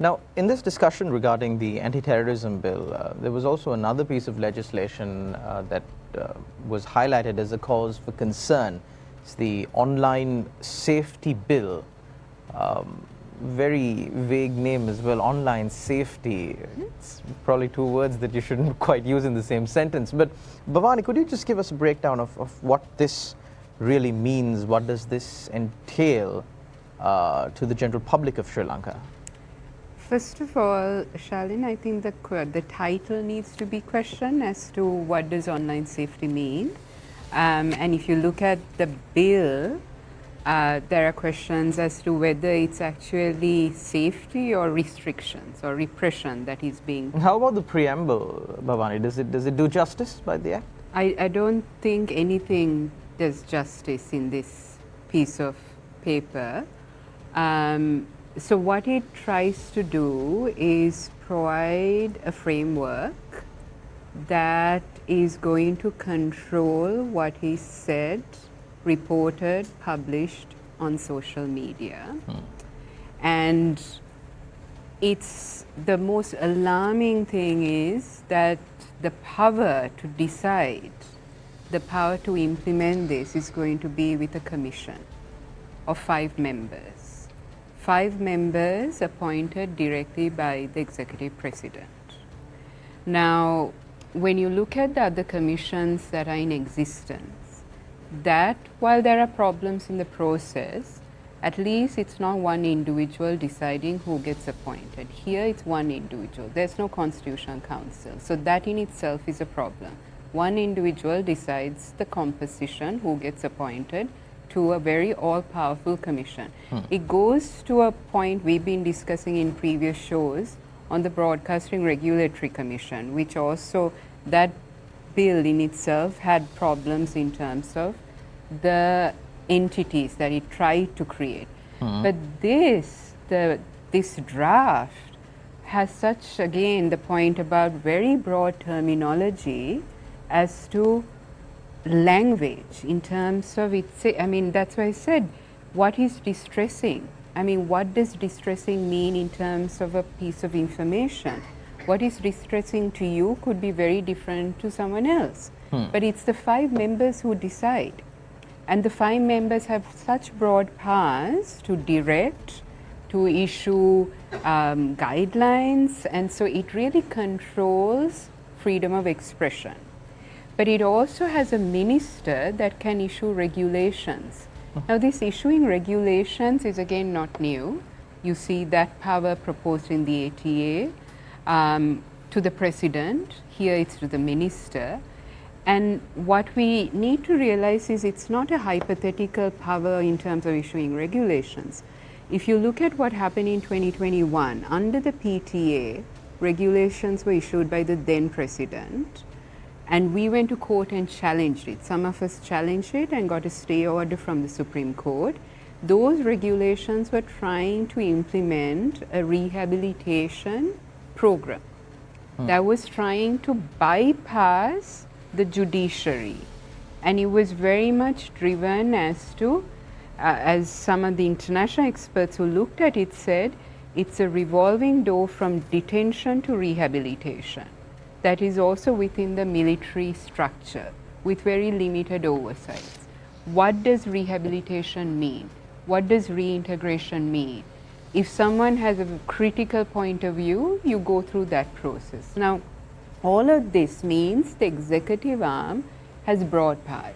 Now, in this discussion regarding the anti-terrorism bill, there was also another piece of legislation that was highlighted as a cause for concern. It's the online safety bill. Very vague name as well, online safety. It's probably two words that you shouldn't quite use in the same sentence. But Bhavani, could you just give us a breakdown of what this really means? What does this entail to the general public of Sri Lanka? First of all, Shalin, I think the title needs to be questioned as to what does online safety mean. And if you look at the bill, there are questions as to whether it's actually safety or restrictions or repression that is being. How about the preamble, Bhavani? Does it do justice by the act? I don't think anything does justice in this piece of paper. So what it tries to do is provide a framework that is going to control what is said, reported, published on social media. And it's the most alarming thing is that the power to decide, the power to implement this is going to be with a commission of 5 members. 5 members appointed directly by the executive president. Now, when you look at the other commissions that are in existence, that while there are problems in the process, at least it's not one individual deciding who gets appointed. Here it's one individual. There's no constitutional council. So that in itself is a problem. One individual decides the composition, who gets appointed, to a very all-powerful commission. It goes to a point we've been discussing in previous shows on the Broadcasting Regulatory Commission, which also, that bill in itself had problems in terms of the entities that it tried to create. But this draft has such, again, the point about very broad terminology as to language in terms of its, I mean, that's why I said, what is distressing? I mean, what does distressing mean in terms of a piece of information? What is distressing to you could be very different to someone else. But it's the 5 members who decide. And the 5 members have such broad powers to direct, to issue guidelines, and so it really controls freedom of expression. But it also has a minister that can issue regulations. Now, this issuing regulations is again not new. You see that power proposed in the ATA to the president. Here it's to the minister. And what we need to realize is it's not a hypothetical power in terms of issuing regulations. If you look at what happened in 2021, under the PTA, regulations were issued by the then president. And we went to court and challenged it. Some of us challenged it and got a stay order from the Supreme Court. Those regulations were trying to implement a rehabilitation program that was trying to bypass the judiciary. And it was very much driven as to, as some of the international experts who looked at it said, it's a revolving door from detention to rehabilitation. That is also within the military structure with very limited oversights. What does rehabilitation mean? What does reintegration mean? If someone has a critical point of view, you go through that process. Now, all of this means the executive arm has broad powers.